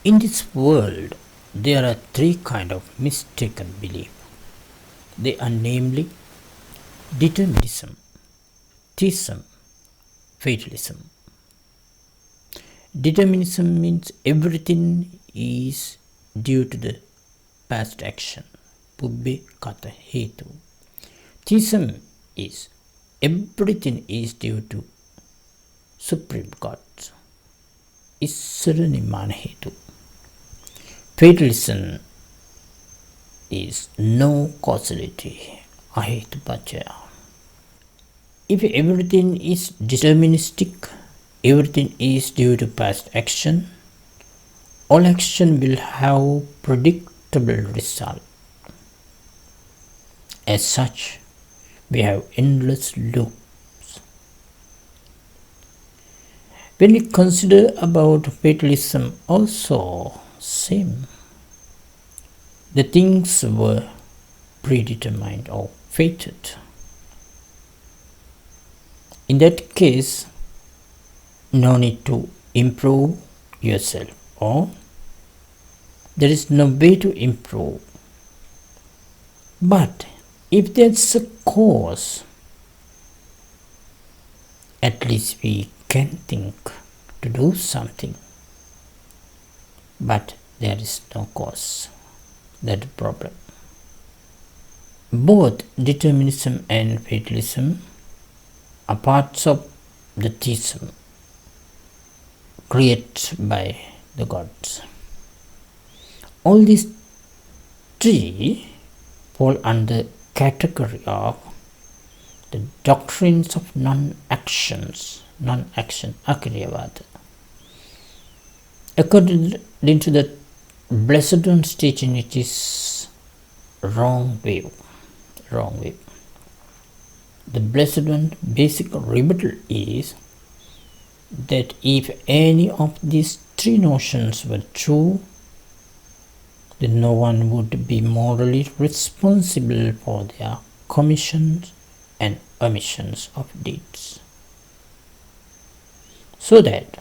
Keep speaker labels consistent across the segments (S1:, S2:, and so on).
S1: In this world, there are three kinds of mistaken belief. They are namely determinism, theism, fatalism. Determinism means everything is due to the past action. Pubbhe kata hetu. Theism is everything is due to Supreme God. Issara nimana hetu. Fatalism is no causality. Ahetu pachaya. If everything is deterministic, everything is due to past action, all action will have predictable result. As such, we have endless loops. When we consider about fatalism also same. The things were predetermined or fated. In that case, no need to improve yourself, or there is no way to improve. But if there's a cause, at least we can think to do something. But there is no cause. That's the problem. Both determinism and fatalism are parts of the theism created by the gods. All these three fall under category of the doctrines of non-action, Akiriyavada. According to the Blessed One's teaching, it is wrong way. The Blessed One's basic rebuttal is that if any of these three notions were true, then no one would be morally responsible for their commissions and omissions of deeds, so that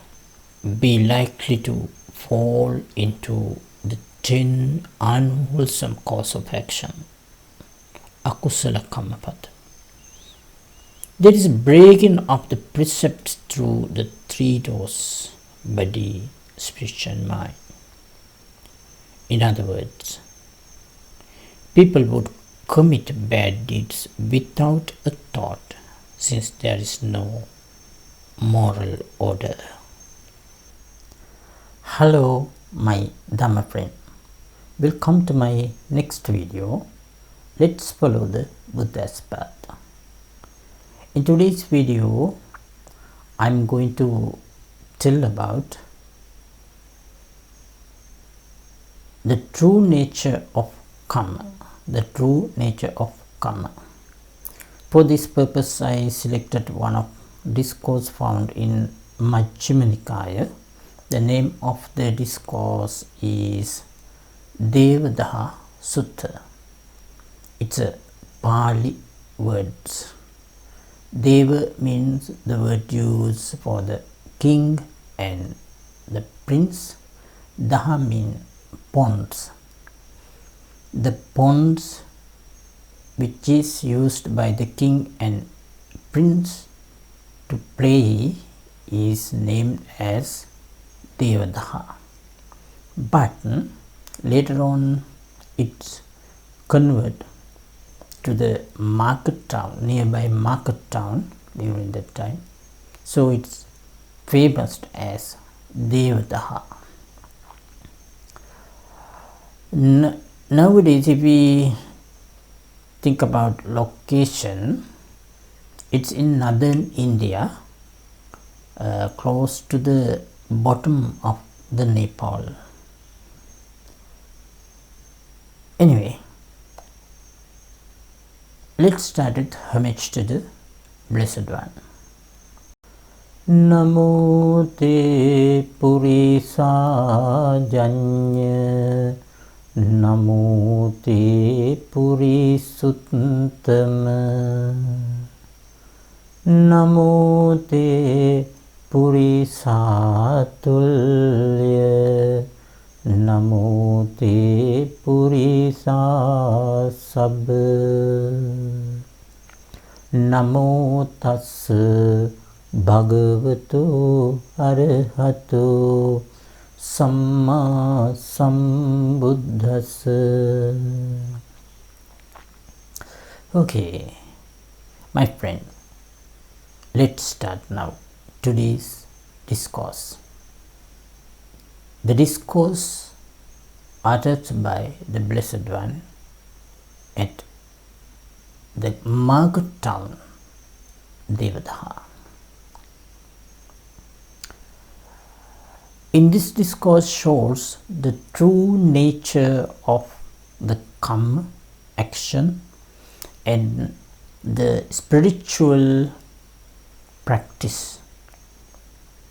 S1: be likely to fall into the 10 unwholesome cause of action, akusala kammapada. There is breaking of the precepts through the three doors: body, spirit and mind. In other words, people would commit bad deeds without a thought, since there is no moral order. Hello my Dhamma friend, welcome to my next video. Let's follow the Buddha's path. In today's video, I'm going to tell about the true nature of karma. For this purpose, I selected one of discourse found in Majjhima Nikaya. The name of the discourse is Deva, daha, sutta. It's a Pali words. Deva means the word used for the king and the prince. Daha means pawns. The pawns which is used by the king and prince to play is named as Devadaha. But later on it's converted to the market town, nearby market town during that time. So it's famous as Devadaha. Nowadays, if we think about location, it's in northern India, close to the bottom of the Nepal. Anyway, let's start with homage to the Blessed One. Namo te purisa janya, Namo te purisuttama, Namo te purisatulya, Namo te purisa sab. Namo tassa bhagavato arahato samma sambuddhassa. Okay, my friend, let's start now today's discourse. The discourse uttered by the Blessed One at the market town Deva. In this discourse shows the true nature of the karma, action, and the spiritual practice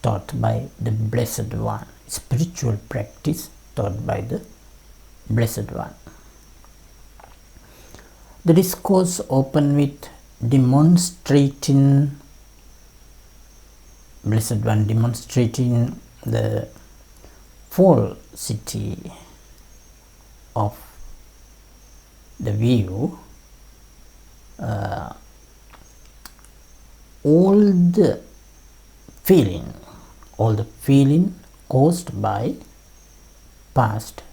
S1: taught by the Blessed One. Spiritual practice taught by the Blessed One. The discourse open with demonstrating Blessed One demonstrating the falsity of the view. All the feeling caused by past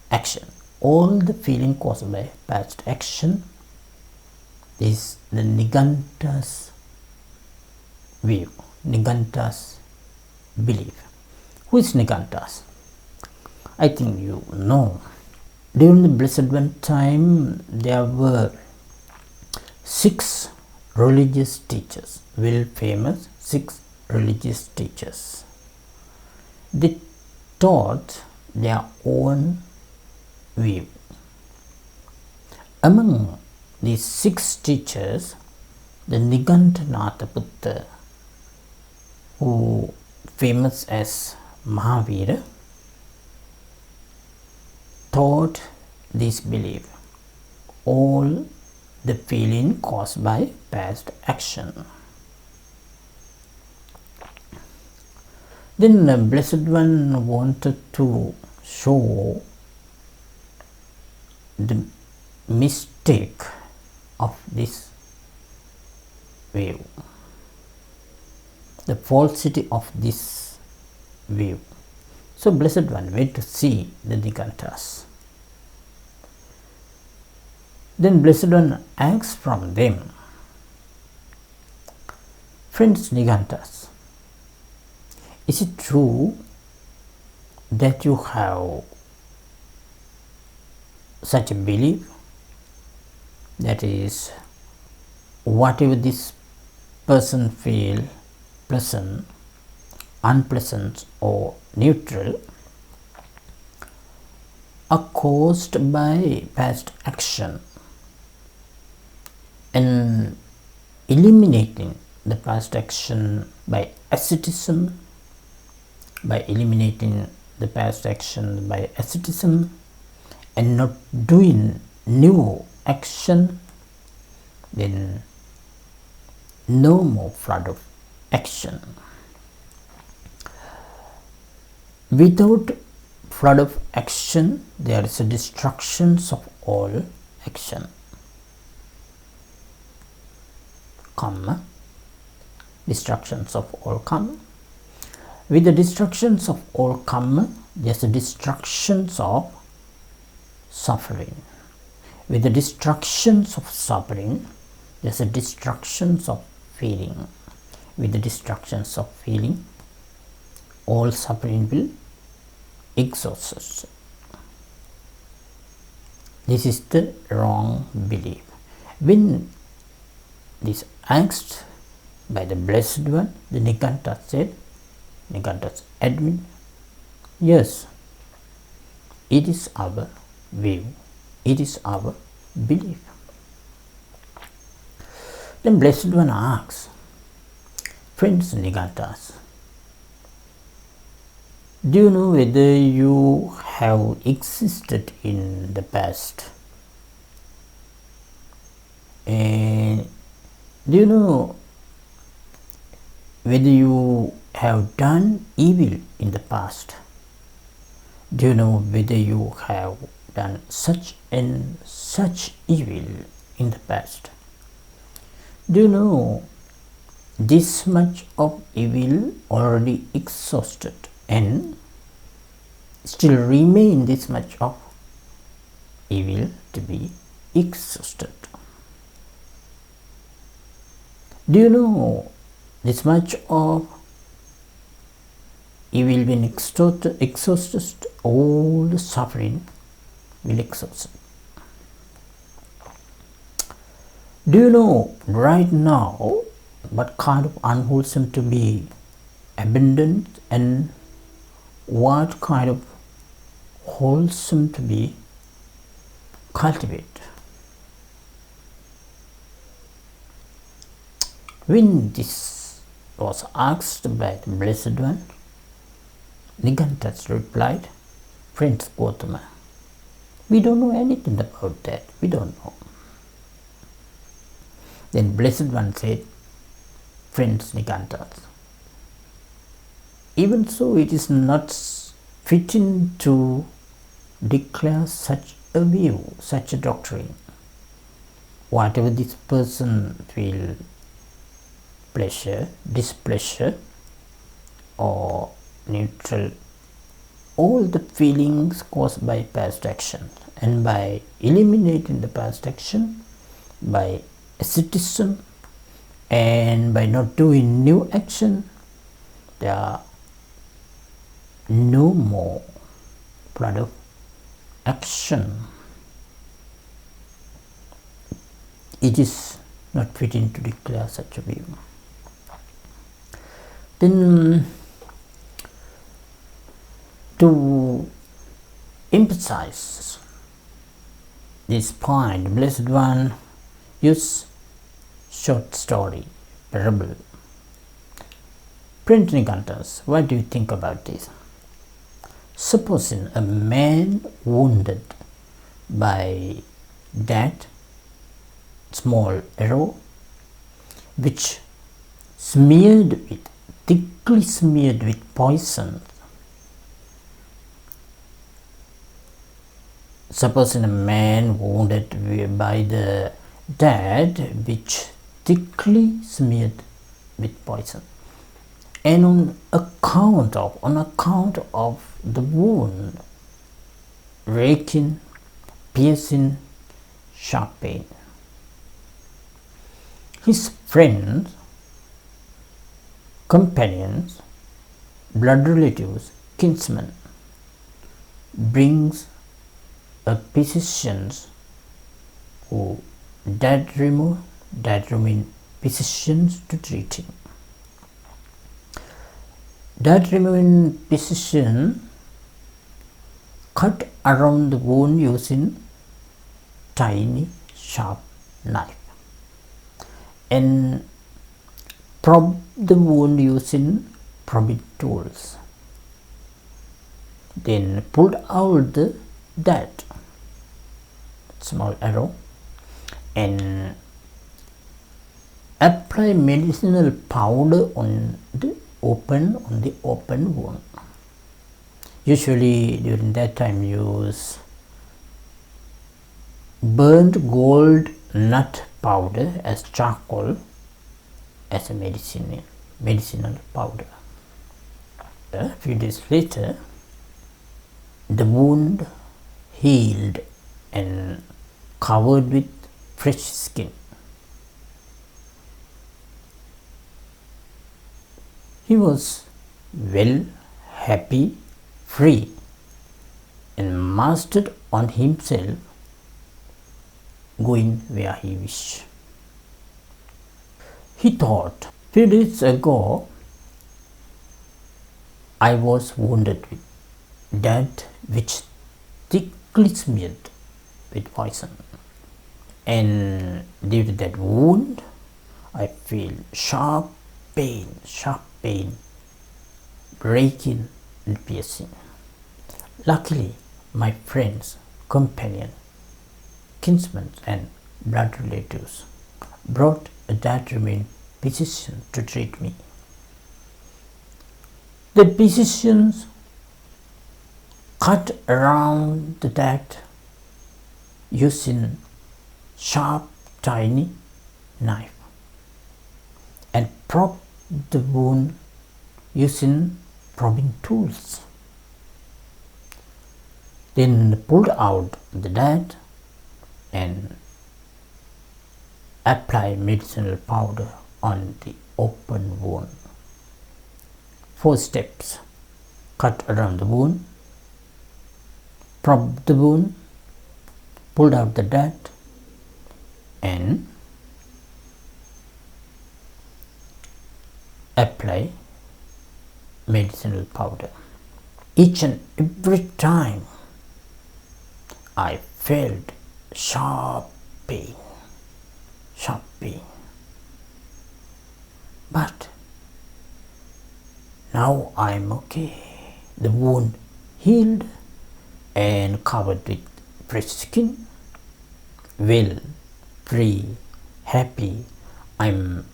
S1: action. All the feeling caused by past action is the Niganta's view, Niganta's belief. Who is Nigantas? I think you know. During the Blessed One time, there were 6 religious teachers, well famous 6 religious teachers. They taught their own view. Among these 6 teachers, the Nigantanataputta, who famous as Mahavira, taught this belief. All the feeling caused by past action. Then the Blessed One wanted to show the mistake of this view, the falsity of this view. So Blessed One went to see the Nigantas. Then Blessed One asked from them, friends Nigantas, is it true that you have such a belief, that is, whatever this person feel, pleasant, unpleasant or neutral, are caused by past action, and eliminating the past action by asceticism, and not doing new action, then no more flood of action. Without flood of action, there is a destruction of all action. Karma, destructions of all karma. With the destructions of all karma, there is a destructions of suffering. With the destructions of suffering, there is a destructions of feeling. With the destructions of feeling, all suffering will exhaust us. This is the wrong belief. When this asked by the Blessed One, the Niganta said, Niganta's admin, yes, it is our view, it is our belief. Then Blessed One asks, friends Nigantas, do you know whether you have existed in the past? And do you know whether you have done evil in the past? Do you know whether you have done such and such evil in the past? Do you know this much of evil already exhausted and still remain this much of evil to be exhausted? Do you know this much of evil when exhausted, all the suffering will exhaust? Do you know right now what kind of unwholesome to be abandoned and what kind of wholesome to be cultivated? When this was asked by the Blessed One, Nigantas replied, "Prince Gautama, we don't know anything about that. We don't know." Then Blessed One said, "Prince Nigantas, even so it is not fitting to declare such a view, such a doctrine. Whatever this person will pleasure, displeasure, or neutral, all the feelings caused by past action, and by eliminating the past action, by asceticism, and by not doing new action, there are no more flood of action. It is not fitting to declare such a view." Then, to emphasize this point, Blessed One used short story, parable. Prince Nigantas, what do you think about this? Supposing a man wounded by that small arrow, which thickly smeared with poison. Supposing a man wounded by the dart which thickly smeared with poison, and on account of the wound, raking, piercing, sharp pain, his friends, companions, blood relatives, kinsmen brings a physicians who removing physicians to treat him. That removing physician cut around the wound using tiny sharp knife and probe the wound using probing tools. Then pulled out that small arrow and apply medicinal powder on the open wound. Usually during that time use burnt gold nut powder as charcoal as a medicinal powder. A few days later, the wound healed and covered with fresh skin. He was well, happy, free, and mastered on himself, going where he wished. He thought, few days ago I was wounded with that which thickly smeared with poison, and due to that wound I feel sharp pain, breaking and piercing. Luckily, my friends, companion, kinsmen, and blood relatives brought a determined physician to treat me. The physicians cut around that using sharp, tiny knife and probe the wound using probing tools. Then pulled out the dart and apply medicinal powder on the open wound. 4 steps: cut around the wound, probe the wound, pulled out the dart, and apply medicinal powder. Each and every time I felt sharp pain. But now I am okay. The wound healed and covered with fresh skin. Well, free, happy. I'm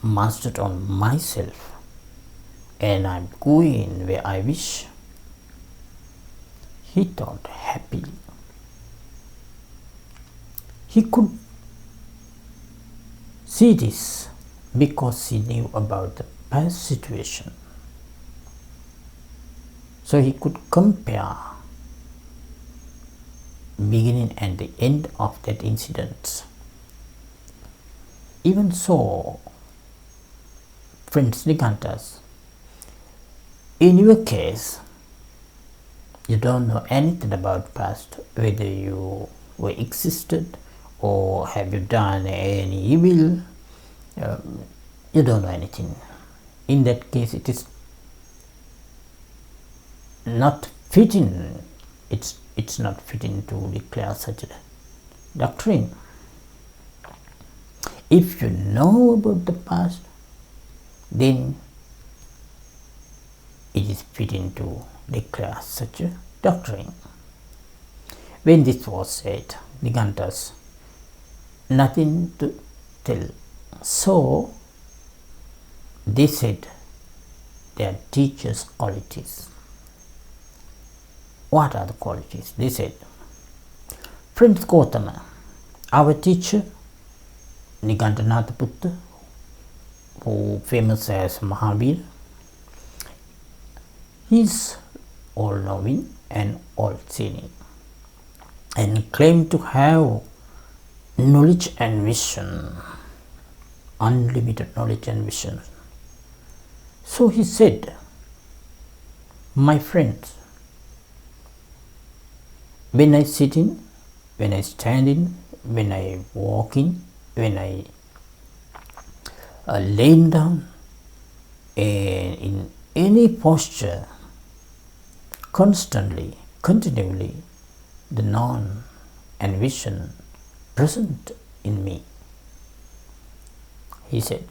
S1: mastered on myself and I'm going where I wish. He thought happily. He could see this because he knew about the past situation. So he could compare beginning and the end of that incident. Even so, friends Nikantas, in your case, you don't know anything about past, whether you were existed or have you done any evil. You don't know anything. In that case, it is not fitting. It's not fitting to declare such a doctrine. If you know about the past, then it is fitting to declare such a doctrine. When this was said, Nikantas, nothing to tell. So they said their teacher's qualities. What are the qualities? They said, Prince Gautama, our teacher, Nikantanatha Buddha, who famous as Mahavir, he is all-knowing and all-seeing and claimed to have knowledge and vision, unlimited knowledge and vision. So he said, my friends, when I sit in, when I stand in, when I walk in, when I laying down, and in any posture, constantly, continually, the known and vision present in me, he said.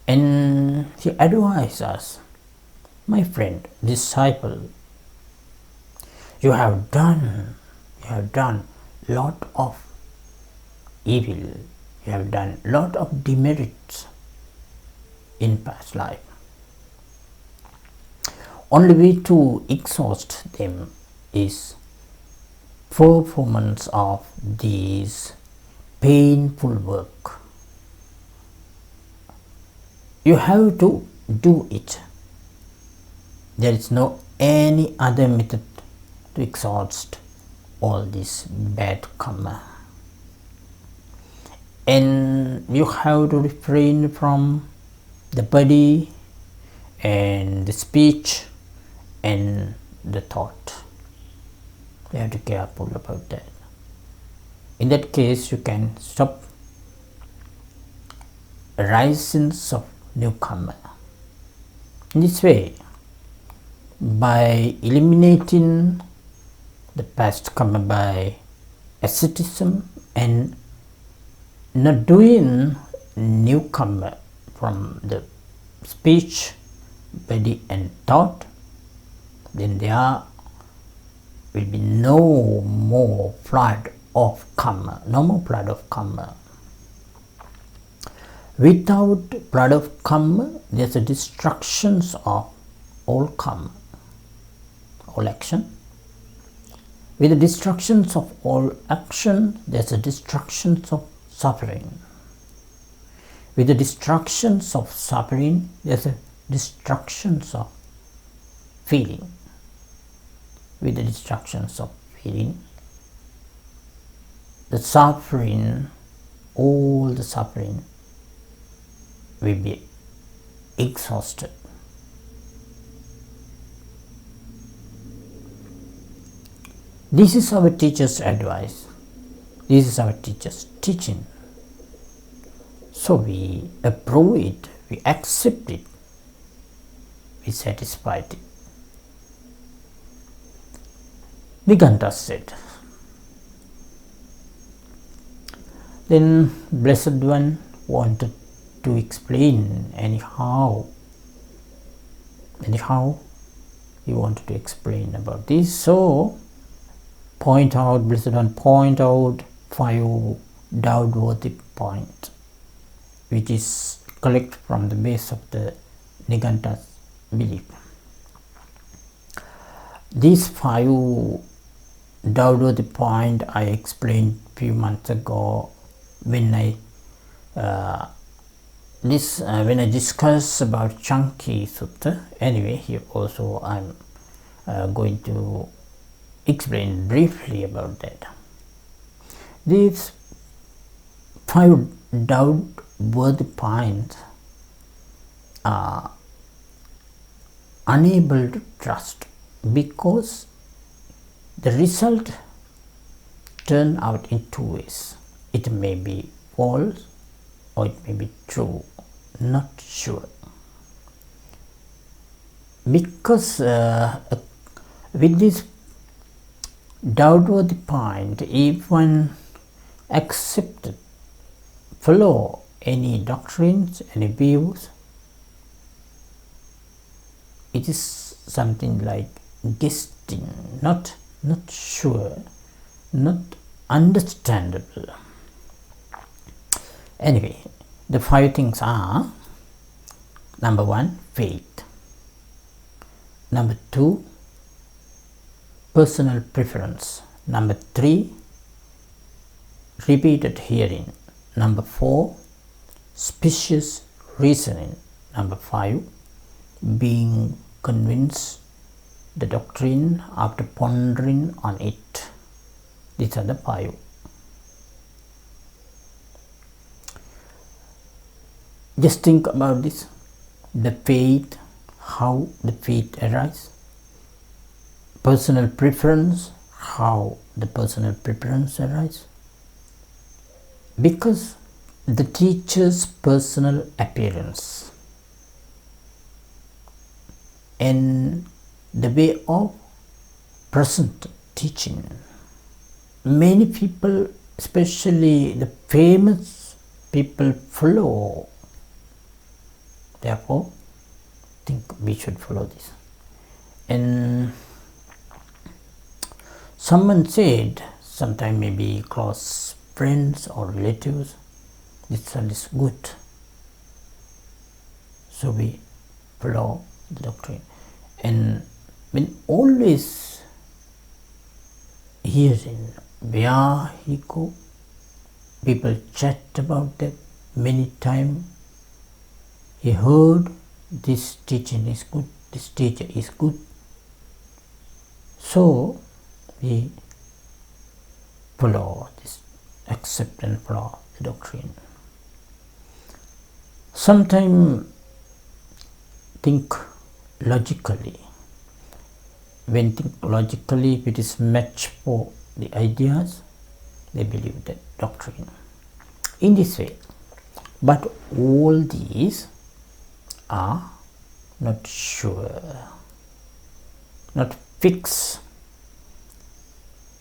S1: And he advised us, my friend, disciple, you have done lot of evil, you have done lot of demerits in past life. Only way to exhaust them is performance of these painful work. You have to do it. There is no any other method to exhaust all this bad karma. And you have to refrain from the body and the speech and the thought. You have to be careful about that. In that case, you can stop risings of new karma. In this way, by eliminating the past karma by asceticism and not doing new karma from the speech, body and thought, then there will be no more flood of karma, no more flood of karma. Without flood of karma, there is a destruction of all karma, all action. With the destructions of all action, there's a destruction of suffering. With the destructions of suffering, there's a destruction of feeling. With the destructions of feeling, the suffering, all the suffering will be exhausted. This is our teacher's advice. This is our teacher's teaching. So we approve it, we accept it, we satisfy it. Viganta said. Then Blessed One wanted to explain anyhow he wanted to explain about this. So Blessed One point out 5 doubt-worthy points, which is collect from the base of the Niganta's belief. These 5 doubt-worthy points I explained few months ago when I discussed about Chunky Sutta. Anyway, here also I'm going to explain briefly about that. These 5 doubt-worthy points are unable to trust because the result turn out in 2 ways. It may be false or it may be true, not sure. Because with this doubt-worthy point, if one accepted, follow any doctrines, any views, it is something like guessing, not sure, not understandable. Anyway, the 5 things are: number 1, faith; number 2, personal preference; number 3, repeated hearing; number 4, specious reasoning; number 5, being convinced the doctrine after pondering on it. These are the 5. Just think about this. The faith, how the faith arises. Personal preference, how the personal preference arises. Because the teacher's personal appearance and the way of present teaching. Many people, especially the famous people, follow. Therefore, think we should follow this. And someone said, sometime maybe close friends or relatives, this one is good. So we follow the doctrine. And when always hearing where he go, people chat about that many times. He heard this teaching is good, this teacher is good. So we follow this, accept and follow the doctrine. Sometimes think logically. When think logically, if it is match for the ideas, they believe that doctrine. In this way, but all these are not sure, not fixed.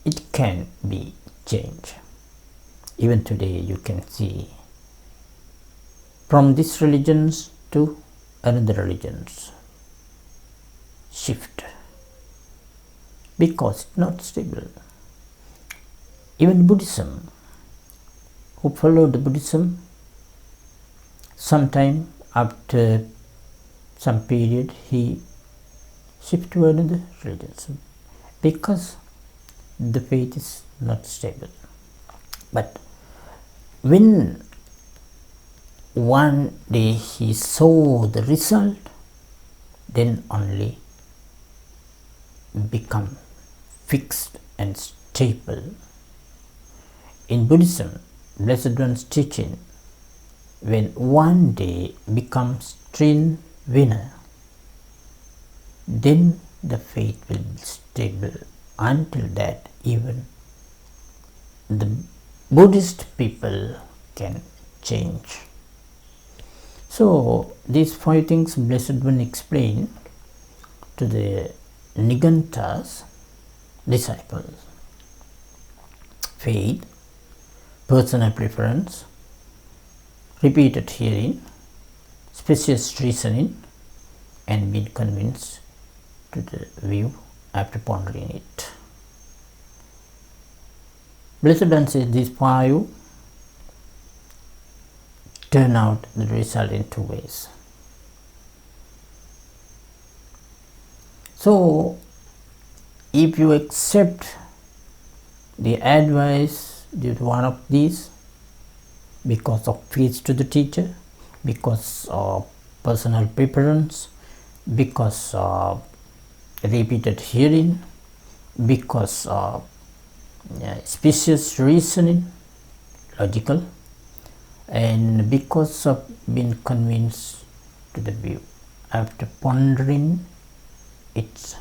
S1: It can be changed. Even today you can see from this religions to another religions shift because it's not stable. Even Buddhism, who followed the Buddhism, sometime after some period he shift to another religion. because the faith is not stable. But when one day he saw the result, then only become fixed and stable. In Buddhism, Blessed One's teaching, when one day becomes trend winner, then the faith will be stable. Until that, even the Buddhist people can change. So these 5 things Blessed One explained to the Niganta's disciples: faith, personal preference, repeated hearing, specious reasoning, and being convinced to the view after pondering it. Blessed One says these 5 turn out the result in 2 ways. So, if you accept the advice due to one of these, because of faith to the teacher, because of personal preference, because of repeated hearing, because of specious reasoning, logical, and because of being convinced to the view after pondering it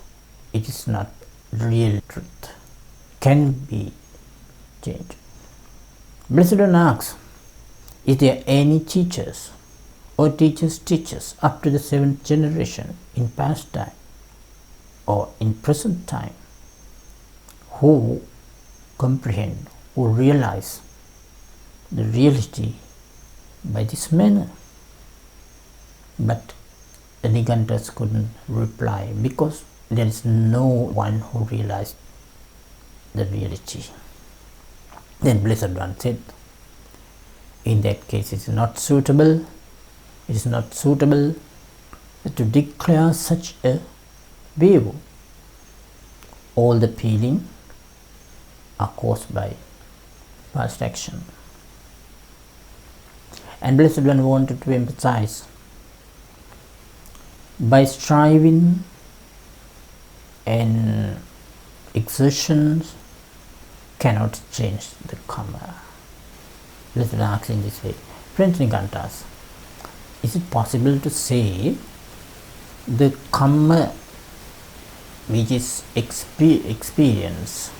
S1: is not real truth, can be changed. Blessed One asks, is there any teachers or teachers up to the 7th generation in past time or in present time who comprehend, who realize the reality by this manner? But the Nigantas couldn't reply because there is no one who realized the reality. Then Blessed One said, in that case it is not suitable to declare such a view. All the feelings are caused by past action. And Blessed One wanted to emphasize, by striving and exertions cannot change the karma. Blessed One asks in this way, friends Nigantas, is it possible to say the karma which is experienced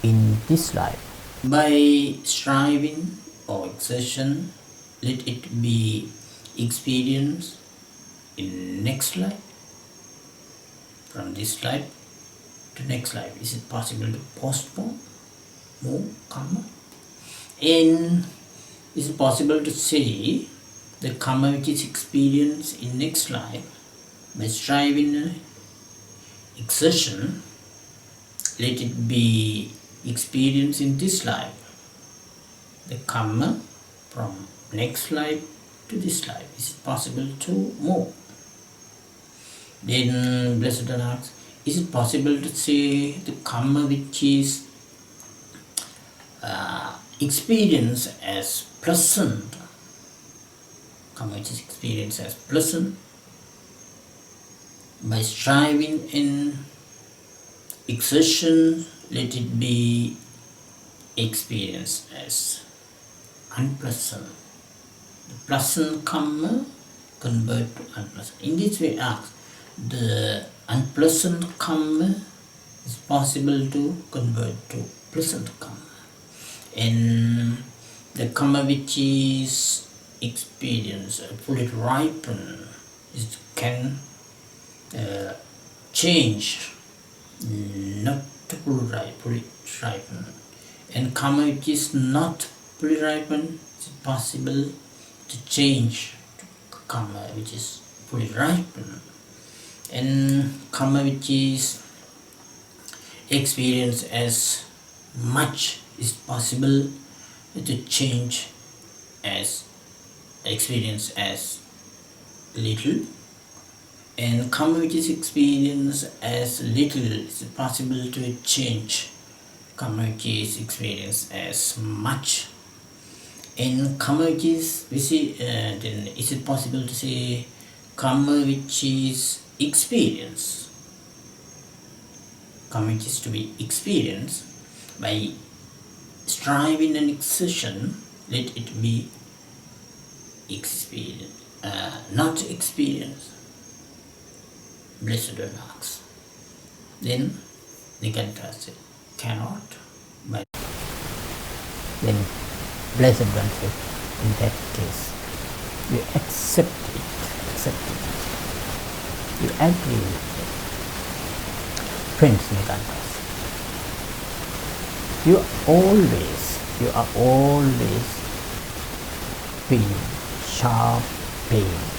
S1: in this life, by striving or exertion, let it be experienced in next life, from this life to next life? Is it possible to postpone more karma? And is it possible to say the karma which is experienced in next life, by striving exertion, let it be experienced in this life, the karma from next life to this life? Is it possible to move? Then Blessed One asks, is it possible to say the karma which is experienced as pleasant, karma which is experienced as pleasant, by striving in exertion, let it be experienced as unpleasant? The pleasant karma convert to unpleasant. In this way, ask, the unpleasant karma is possible to convert to pleasant karma, and the karma which is experienced, fully ripened, it can change, not fully ripened, and karma which is not fully ripened, is it possible to change to karma which is fully ripened, and karma which is experienced as much is possible to change as experience as little, and come with this experience as little is possible to change. Come with this experience as much. In karma which is, we see, then is it possible to say karma which is experience? Karma which is to be experienced by striving and exertion, let it be experience, not experience. Blessed remarks. Then the Ganta said, cannot, but then Blessed One said, in that case, you accept it, you agree with it. Prince Nigantas, you are always feeling sharp pain